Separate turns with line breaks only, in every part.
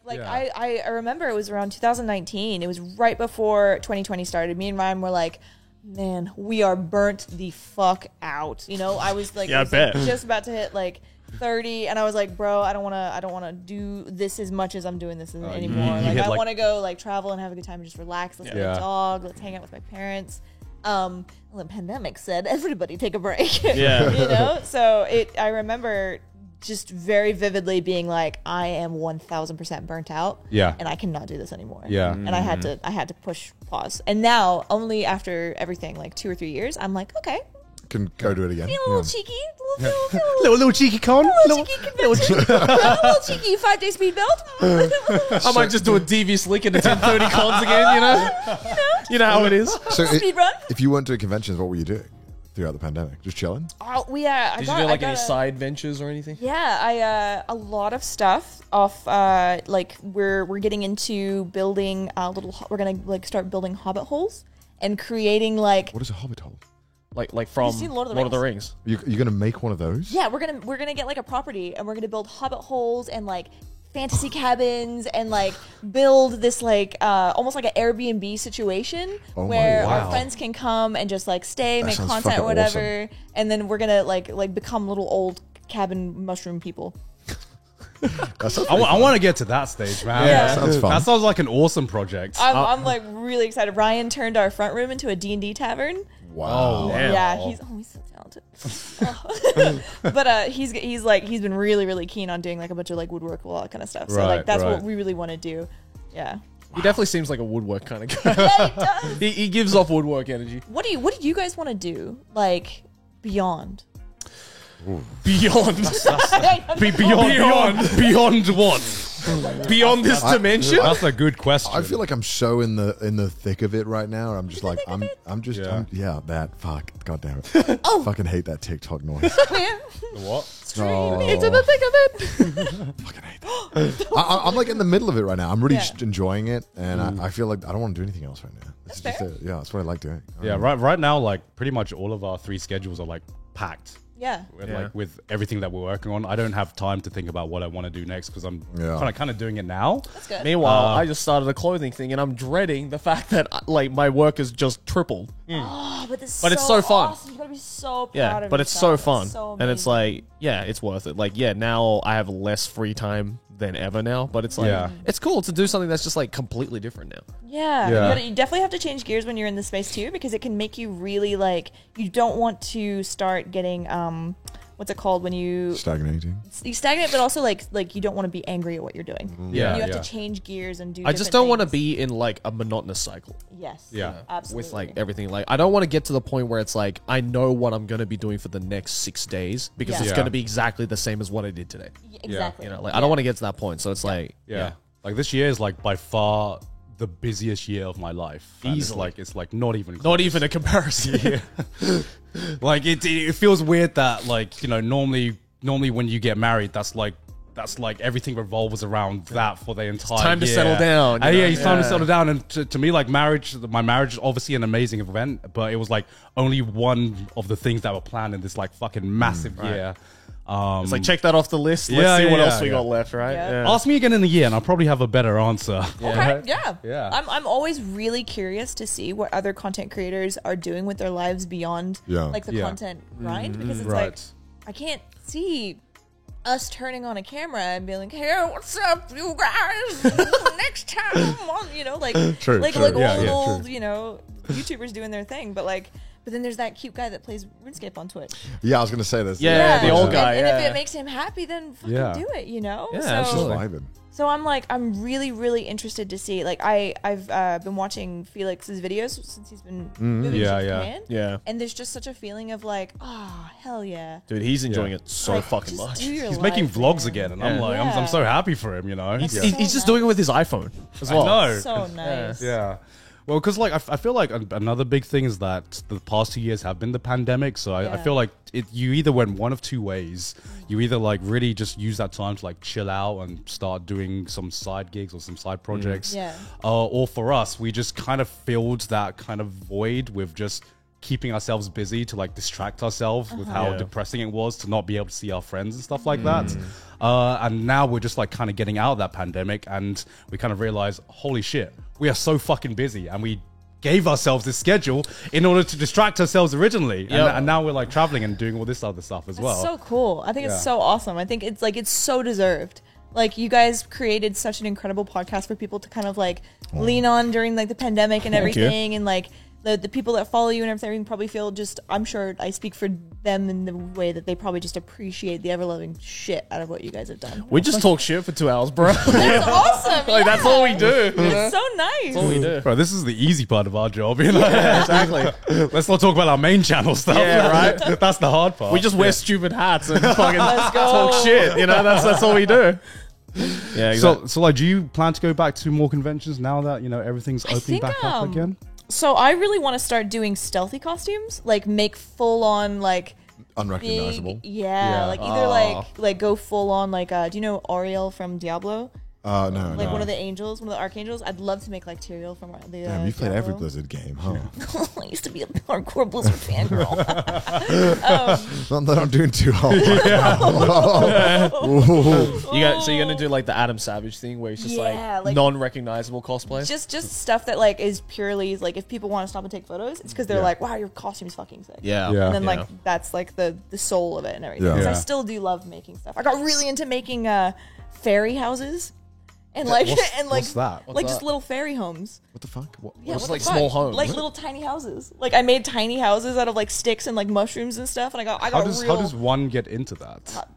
I remember it was around 2019. It was right before 2020 started. Me and Ryan were like, man, we are burnt the fuck out. You know, I was like, just about to hit like 30, and I was like, bro, I don't want to do this as much as I'm doing this anymore. I want to go like travel and have a good time and just relax. Let's get a dog. Let's hang out with my parents. The pandemic said everybody take a break. You know, so I remember just very vividly being like, I am 1000% burnt out. Yeah. And I cannot do this anymore. Yeah. And I had to push pause. And now, only after everything, like 2 or 3 years, I'm like, okay.
Can go do it again.
Feel a little cheeky.
Little cheeky con.
Little cheeky 5-day speed belt.
I might just do a devious leak into 10:30 cons again, you know? You know how it is.
So
speed run.
If you weren't doing conventions, what were you doing throughout the pandemic? Just chilling?
Oh,
Did you do like any side ventures or anything?
Yeah, a lot of stuff off. Like we're getting into building we're gonna like start building hobbit holes and creating like.
What is a hobbit hole?
Like from Lord of the Rings.
You're gonna make one of those?
Yeah, we're gonna get like a property and we're gonna build hobbit holes and like fantasy cabins and like build this like almost like an Airbnb situation where our friends can come and just like stay, make content or whatever, and then we're gonna like become little old cabin mushroom people.
I want to get to that stage, man.
Yeah.
That sounds fun.
That sounds like an awesome project.
I'm like really excited. Ryan turned our front room into a D&D tavern.
Wow.
Yeah, he's so talented. But he's been really keen on doing like a bunch of like woodwork, all that kind of stuff. So like that's what we really want to do. Yeah.
He definitely seems like a woodwork kind of guy.
Yeah, he does.
he gives off woodwork energy.
What do you guys want to do like beyond?
Beyond what? Beyond this dimension?
That's a good question.
I feel like I'm so in the thick of it right now. I'm just like I'm that fuck. God damn it. I fucking hate that TikTok noise.
What?
Into the thick of it.
Fucking hate that. I'm like in the middle of it right now. I'm really enjoying it, and I feel like I don't want to do anything else right now. It's
That's
just that's what I like doing.
Right now, like pretty much all of our 3 schedules are like packed.
Yeah.
Like with everything that we're working on, I don't have time to think about what I want to do next because I'm kind of doing it now.
That's good.
Meanwhile, I just started a clothing thing and I'm dreading the fact that like my work has just tripled.
Oh, but it's
so fun.
Awesome. You gotta be so proud of
but it's so
yourself.
fun.
It's so
and it's like, it's worth it. Like, now I have less free time than ever now, but it's like, it's cool to do something that's just like completely different now.
Yeah. You definitely have to change gears when you're in this space too, because it can make you really like, you don't want to start getting, what's it called when you stagnate, but also like you don't want to be angry at what you're doing. You have to change gears and do.
I just don't want to be in like a monotonous cycle.
Yes.
Yeah.
Absolutely.
With like everything, like I don't want to get to the point where it's like I know what I'm gonna be doing for the next 6 days because it's gonna be exactly the same as what I did today.
Exactly.
You know, like I don't want to get to that point. So it's like
like this year is like by far the busiest year of my life.
Easily.
It's like not even
a comparison.
Like it feels weird that like, you know, normally when you get married, that's like everything revolves around that for the entire
time
year.
to settle down.
It's time to settle down. And to me, like my marriage is obviously an amazing event, but it was like only one of the things that were planned in this like fucking massive year.
It's like, check that off the list. Let's see what else we got left, right?
Ask me again in a year and I'll probably have a better answer.
Okay, yeah. I'm always really curious to see what other content creators are doing with their lives beyond like the content grind, because it's like I can't see us turning on a camera and being like, "Hey, what's up, you guys? Next time, you know, like old, you know, YouTubers doing their thing, but like." But then there's that cute guy that plays RuneScape on Twitch.
Yeah, I was gonna say this.
Yeah, the old guy.
And if it makes him happy, then fucking do it, you know?
Yeah, absolutely.
So I'm really interested to see. Like I've been watching Felix's videos since he's been moving to Japan.
Yeah.
And there's just such a feeling of like, hell yeah.
Dude, he's enjoying it so
like,
fucking much.
He's making vlogs again, and I'm like, I'm so happy for him, you know?
He's just doing it with his iPhone as well.
I know.
So nice.
Yeah. Well, because like I feel like another big thing is that the past 2 years have been the pandemic, so I feel like you either went one of 2 ways. You either like really just use that time to like chill out and start doing some side gigs or some side projects, or for us, we just kind of filled that kind of void with just keeping ourselves busy to like distract ourselves with how depressing it was to not be able to see our friends and stuff like that. And now we're just like kind of getting out of that pandemic, and we kind of realize, holy shit, we are so fucking busy, and we gave ourselves this schedule in order to distract ourselves originally. And now we're like traveling and doing all this other stuff as well.
So cool. I think it's so awesome. I think it's like, it's so deserved. Like, you guys created such an incredible podcast for people to kind of like lean on during like the pandemic and everything. And like the people that follow you and everything probably feel just, I'm sure I speak for them in the way that they probably just appreciate the ever-loving shit out of what you guys have done.
We just talk shit for 2 hours, bro.
That's awesome.
Like, that's all we do.
It's so nice.
That's all we do.
Bro, this is the easy part of our job. You know?
Exactly.
Let's not talk about our main channel stuff.
Yeah, right?
That's the hard part.
We just wear stupid hats and fucking talk shit. You know, that's all we do. Yeah, exactly.
So like, do you plan to go back to more conventions now that, you know, everything's opening back up again?
So I really want to start doing stealthy costumes, like make full on like
unrecognizable.
Big, like either like go full on like do you know Ariel from Diablo?
No,
like one of the angels, one of the archangels. I'd love to make like Tyrael from the.
Damn, you played every Blizzard game, huh?
I used to be a hardcore Blizzard fangirl.
Not that I'm doing too hard.
So you're gonna do like the Adam Savage thing, where it's just like non-recognizable cosplay.
Just stuff that like is purely like, if people want to stop and take photos, it's because they're like, wow, your costume's fucking sick.
And
then like that's like the soul of it and everything. Because I still do love making stuff. I got really into making fairy houses. And like,
what's that?
Like just little fairy homes.
What the fuck?
Just like small homes,
like little tiny houses. Like I made tiny houses out of like sticks and like mushrooms and stuff. And I got
how does one get into that?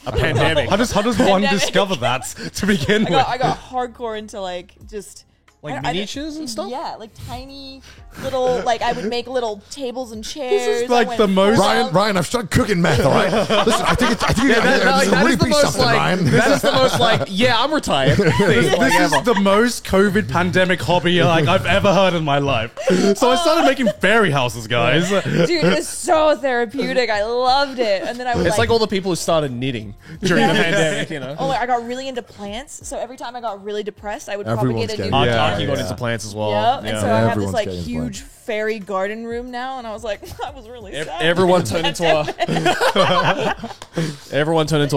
A pandemic.
How does one discover that to begin with?
I got hardcore into like just.
Like miniatures and stuff?
Yeah, like tiny little, like I would make little tables and chairs.
This is like the most...
Ryan, I've started cooking meth, all right? Listen, I think
that is the most like, yeah, I'm retired.
This is the most COVID pandemic hobby like I've ever heard in my life. So I started making fairy houses, guys.
Dude, it was so therapeutic. I loved it. And then I would
It's like all the people who started knitting during the pandemic, you know?
Oh, I got really into plants. So every time I got really depressed, I would propagate a new
Aki got into plants as well.
And so I have this like huge fairy garden room now, and I was like, I was really sad.
Everyone turned into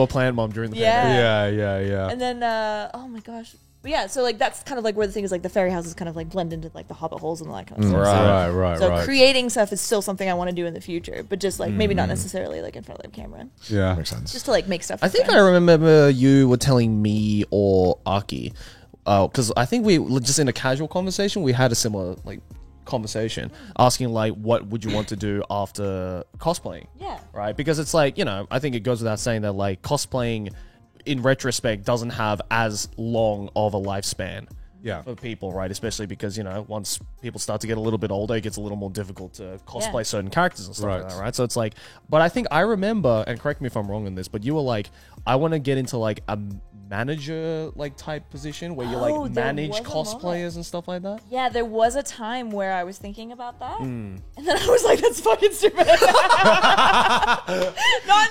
a plant mom during the pandemic.
Yeah.
And then, oh my gosh. But yeah, so like that's kind of like where the thing is, like the fairy houses kind of like blend into like the hobbit holes and all that kind of stuff.
Right.
So creating stuff is still something I want to do in the future, but just like maybe not necessarily like in front of the camera.
Yeah,
makes sense.
Just to like make stuff.
I think I remember you were telling me or Aki, because I think we just in a casual conversation we had a similar like conversation asking like what would you want to do after cosplaying, right? Because it's like, you know, I think it goes without saying that like cosplaying in retrospect doesn't have as long of a lifespan for people, right? Especially because, you know, once people start to get a little bit older, it gets a little more difficult to cosplay certain characters and stuff like that, right? So it's like, but I think I remember, and correct me if I'm wrong on this, but you were like, I want to get into like a manager like type position where you like manage cosplayers and stuff like that.
Yeah, there was a time where I was thinking about that, and then I was like, "That's fucking stupid." Not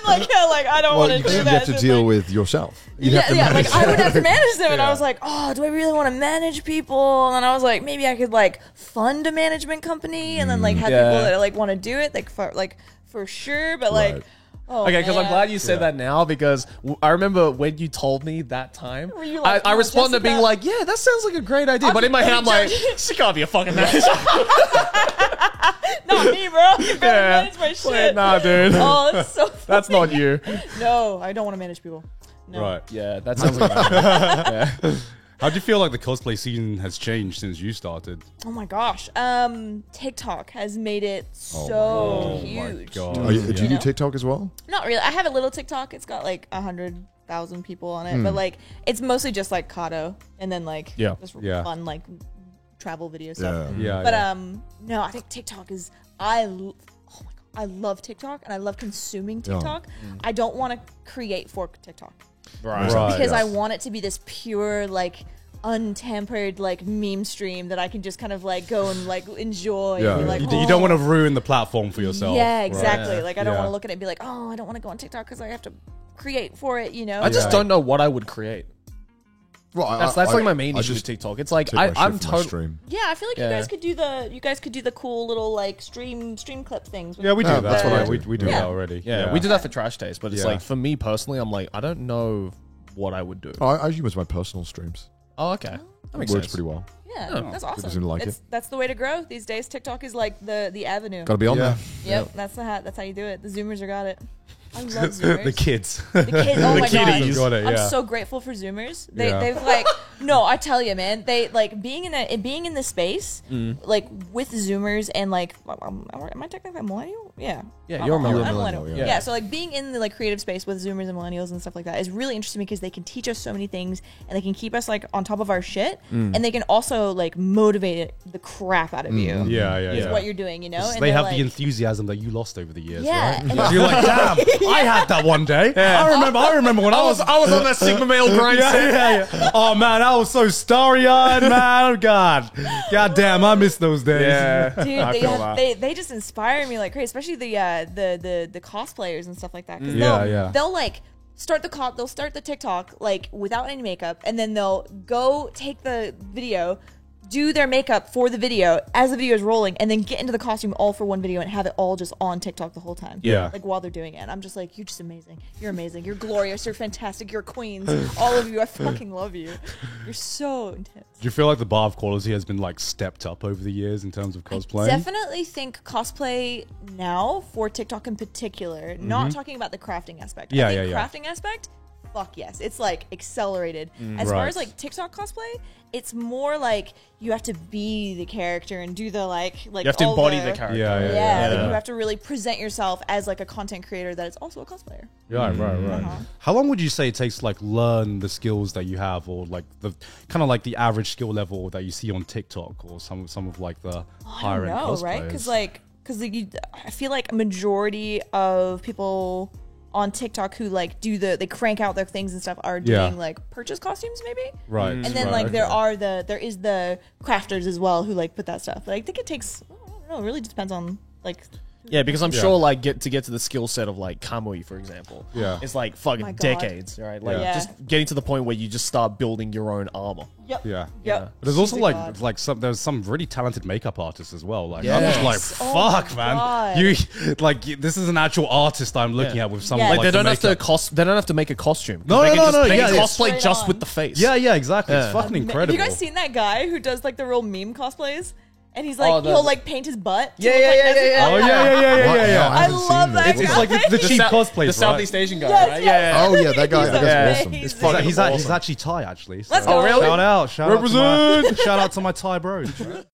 like I don't want to do that.
You have to deal with yourself.
Like I would have to manage them, and I was like, "Oh, do I really want to manage people?" And then I was like, maybe I could like fund a management company, and then like have people that like want to do it, like for sure, but like. Oh,
okay, because I'm glad you said that now, because I remember when you told me that time, like, I responded to being like, yeah, that sounds like a great idea. But in my head, I'm like, she can't be a fucking manager.
Not me, bro. You better manage my shit.
Nah, dude.
Oh, that's so funny.
That's not you.
No, I don't want to manage people. No.
Right.
Yeah, that sounds like
How do you feel like the cosplay scene has changed since you started?
Oh my gosh. TikTok has made it so huge.
Oh my God.
Do you do TikTok as well?
Not really. I have a little TikTok. It's got like 100,000 people on it, but like it's mostly just like Kato and then like just fun like travel video stuff. But no, I think TikTok is I love TikTok and I love consuming TikTok. I don't want to create for TikTok.
right.
Because I want it to be this pure like untampered like meme stream that I can just kind of like go and like enjoy.
Yeah.
And be like,
you don't want to ruin the platform for yourself.
Yeah, exactly. Right? Like I don't want to look at it and be like, oh, I don't want to go on TikTok because I have to create for it, you know?
I just don't know what I would create.
Well,
that's like my main issue with TikTok. It's like I'm totally.
Yeah, I feel like you guys could do the cool little like stream clip things.
Yeah, we do. That's what we do that already.
Yeah, we do that for Trash Taste, but it's like for me personally, I'm like I don't know what I would do.
I use my personal streams.
Oh, okay, that makes
works
sense.
pretty well.
Yeah, that's awesome.
People seem to like it.
That's the way to grow these days. TikTok is like the avenue.
Got to be on there.
Yep, that's how you do it. The Zoomers are got it. I love Zoomers.
The kids.
The kids. Oh my god.
Got it,
I'm so grateful for Zoomers. They've like no, I tell you, man. They like being in the space like with Zoomers and like am I technically a millennial? Yeah.
Yeah, you're a
millennial. Yeah. So like being in the like creative space with Zoomers and millennials and stuff like that is really interesting because they can teach us so many things and they can keep us like on top of our shit and they can also like motivate the crap out of you.
Yeah.
What you're doing, you know?
And they have the enthusiasm that you lost over the years,
yeah,
right? So you're like, damn, I had that one day. Yeah. I remember when I was on that Sigma male grind. Oh man, I was so starry-eyed, man. Oh god damn, I miss those days.
Yeah, dude, they just inspire me like crazy, especially the cosplayers and stuff like that. They'll like start the TikTok like without any makeup, and then they'll go take the video, do their makeup for the video as the video is rolling, and then get into the costume all for one video and have it all just on TikTok the whole time.
Yeah.
Like while they're doing it. And I'm just like, you're just amazing. You're amazing. You're glorious. You're fantastic. You're queens. All of you. I fucking love you. You're so intense.
Do you feel like the bar of quality has been like stepped up over the years in terms of cosplay?
I definitely think cosplay now for TikTok in particular, not talking about the crafting aspect. I think crafting aspect, fuck yes. It's like accelerated. As far as like TikTok cosplay, it's more like you have to be the character and do the like you
have to embody the character.
Yeah. Like you have to really present yourself as like a content creator that is also a cosplayer.
Yeah, right. How long would you say it takes to like learn the skills that you have, or like the kind of like the average skill level that you see on TikTok or some of like the higher end cosplayers?
Right? Because I feel like a majority of people on TikTok who like they crank out their things and stuff are doing like purchase costumes maybe,
right?
And then like there is the crafters as well who like put that stuff. But I think it takes I don't know, it really just depends on like.
Yeah, because I'm sure like get to the skill set of like Kamui, for example.
Yeah,
it's like fucking decades, right? Like just getting to the point where you just start building your own armor.
Yep.
Yeah. But there's also there's some really talented makeup artists as well. Like I'm just like fuck, man. You like this is an actual artist I'm looking at with some like
they don't have to make a costume.
No,
they
no.
They can cosplay just with the face.
Yeah, exactly. It's fucking incredible.
Have you guys seen that guy who does like the real meme cosplays? And he's like, he'll like paint his butt.
Yeah.
Oh yeah.
I love that guy.
It's like the cheap cosplays,
the Southeast Asian guy, right?
Yeah.
Oh yeah, that guy. That's awesome.
He's actually Thai, actually.
Let's go.
Oh really?
Shout out to my Thai bros.